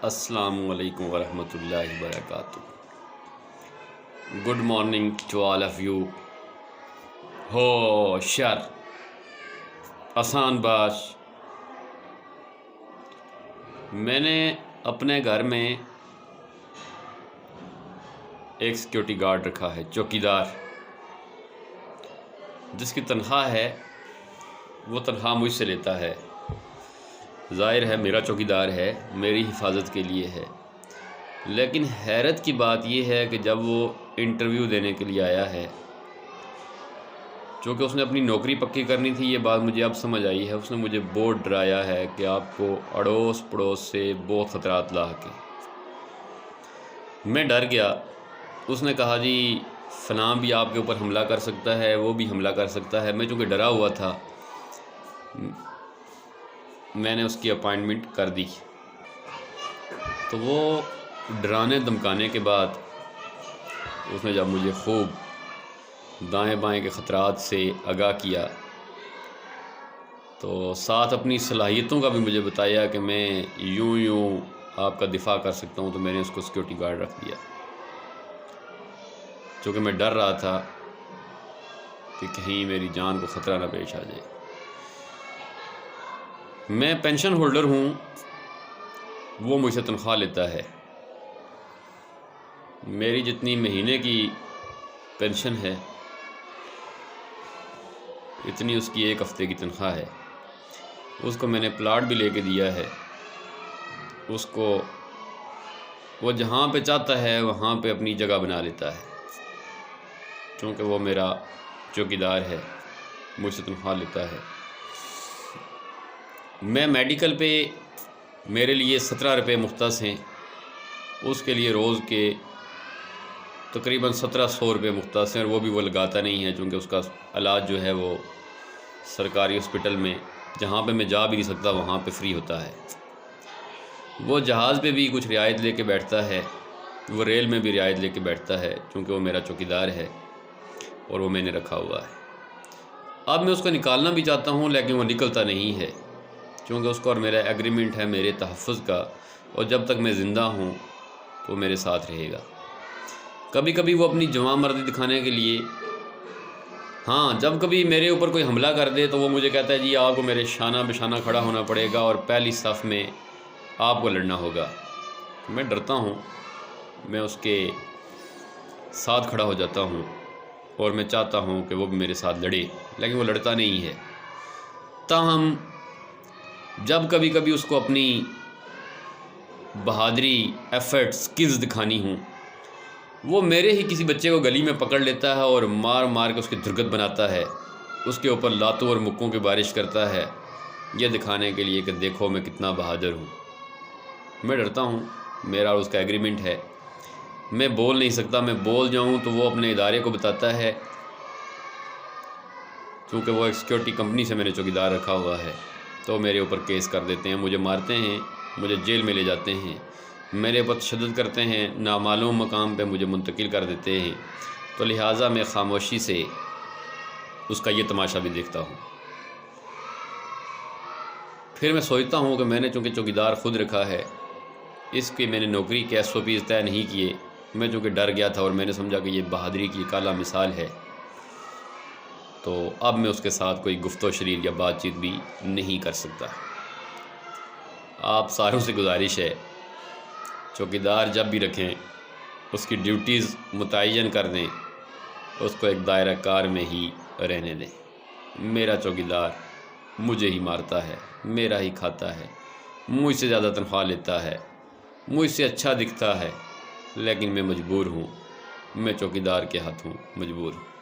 السلام علیکم ورحمۃ اللہ وبرکاتہ. Good morning to all of you. ہوشیار آسان باش. میں نے اپنے گھر میں ایک سیکیورٹی گارڈ رکھا ہے، چوکیدار، جس کی تنخواہ ہے وہ تنخواہ مجھ سے لیتا ہے. ظاہر ہے میرا چوکیدار ہے، میری حفاظت کے لیے ہے. لیکن حیرت کی بات یہ ہے کہ جب وہ انٹرویو دینے کے لیے آیا ہے، چونکہ اس نے اپنی نوکری پکی کرنی تھی، یہ بات مجھے اب سمجھ آئی ہے. اس نے مجھے بہت ڈرایا ہے کہ آپ کو اڑوس پڑوس سے بہت خطرات لاحق ہیں. میں ڈر گیا. اس نے کہا جی فلاں بھی آپ کے اوپر حملہ کر سکتا ہے، وہ بھی حملہ کر سکتا ہے. میں چونکہ ڈرا ہوا تھا، میں نے اس کی اپائنٹمنٹ کر دی. تو وہ ڈرانے دھمکانے کے بعد اس نے جب مجھے خوب دائیں بائیں کے خطرات سے آگاہ کیا، تو ساتھ اپنی صلاحیتوں کا بھی مجھے بتایا کہ میں یوں آپ کا دفاع کر سکتا ہوں. تو میں نے اس کو سیکیورٹی گارڈ رکھ دیا، چونکہ میں ڈر رہا تھا کہ کہیں میری جان کو خطرہ نہ پیش آ جائے. میں پینشن ہولڈر ہوں، وہ مجھ سے تنخواہ لیتا ہے. میری جتنی مہینے کی پینشن ہے اتنی اس کی ایک ہفتے کی تنخواہ ہے. اس کو میں نے پلاٹ بھی لے کے دیا ہے. اس کو وہ جہاں پہ چاہتا ہے وہاں پہ اپنی جگہ بنا لیتا ہے، چونکہ وہ میرا چوکیدار ہے، مجھ سے تنخواہ لیتا ہے. میں میڈیکل پہ میرے لیے 17 روپے مختص ہیں. اس کے لیے روز کے تقریباً 1700 روپے مختص ہیں، اور وہ بھی وہ لگاتا نہیں ہے، چونکہ اس کا علاج جو ہے وہ سرکاری ہاسپٹل میں، جہاں پہ میں جا بھی نہیں سکتا، وہاں پہ فری ہوتا ہے. وہ جہاز پہ بھی کچھ رعایت لے کے بیٹھتا ہے، وہ ریل میں بھی رعایت لے کے بیٹھتا ہے، چونکہ وہ میرا چوکیدار ہے اور وہ میں نے رکھا ہوا ہے. اب میں اس کو نکالنا بھی چاہتا ہوں، لیکن وہ نکلتا نہیں ہے، چونکہ اس کو اور میرا ایگریمنٹ ہے میرے تحفظ کا، اور جب تک میں زندہ ہوں تو وہ میرے ساتھ رہے گا. کبھی کبھی وہ اپنی جواں مردی دکھانے کے لیے، جب کبھی میرے اوپر کوئی حملہ کر دے تو وہ مجھے کہتا ہے جی آپ کو میرے شانہ بشانہ کھڑا ہونا پڑے گا اور پہلی صف میں آپ کو لڑنا ہوگا. میں ڈرتا ہوں، میں اس کے ساتھ کھڑا ہو جاتا ہوں اور میں چاہتا ہوں کہ وہ بھی میرے ساتھ لڑے، لیکن وہ لڑتا نہیں ہے. تاہم جب کبھی کبھی اس کو اپنی بہادری، ایفرٹ، سکلز دکھانی ہوں، وہ میرے ہی کسی بچے کو گلی میں پکڑ لیتا ہے اور مار مار کے اس کی درگت بناتا ہے، اس کے اوپر لاتوں اور مکوں کی بارش کرتا ہے، یہ دکھانے کے لیے کہ دیکھو میں کتنا بہادر ہوں. میں ڈرتا ہوں. میرا اور اس کا ایگریمنٹ ہے، میں بول نہیں سکتا. میں بول جاؤں تو وہ اپنے ادارے کو بتاتا ہے، چونکہ وہ ایک سیکیورٹی کمپنی سے میں نے چوکیدار رکھا ہوا ہے، تو میرے اوپر کیس کر دیتے ہیں، مجھے مارتے ہیں، مجھے جیل میں لے جاتے ہیں، میرے اوپر تشدد کرتے ہیں، نامعلوم مقام پہ مجھے منتقل کر دیتے ہیں. تو لہٰذا میں خاموشی سے اس کا یہ تماشا بھی دیکھتا ہوں. پھر میں سوچتا ہوں کہ میں نے چونکہ چوکیدار خود رکھا ہے، اس کی میں نے نوکری کے SOPs طے نہیں کیے. میں چونکہ ڈر گیا تھا اور میں نے سمجھا کہ یہ بہادری کی ایک اعلیٰ مثال ہے، تو اب میں اس کے ساتھ کوئی گفت و شریر یا بات چیت بھی نہیں کر سکتا. آپ ساروں سے گزارش ہے، چوکیدار جب بھی رکھیں اس کی ڈیوٹیز متعین کر دیں، اس کو ایک دائرہ کار میں ہی رہنے دیں. میرا چوکیدار مجھے ہی مارتا ہے، میرا ہی کھاتا ہے، مجھ سے زیادہ تنخواہ لیتا ہے، مجھ سے اچھا دکھتا ہے، لیکن میں مجبور ہوں. میں چوکیدار کے ہاتھوں مجبور ہوں.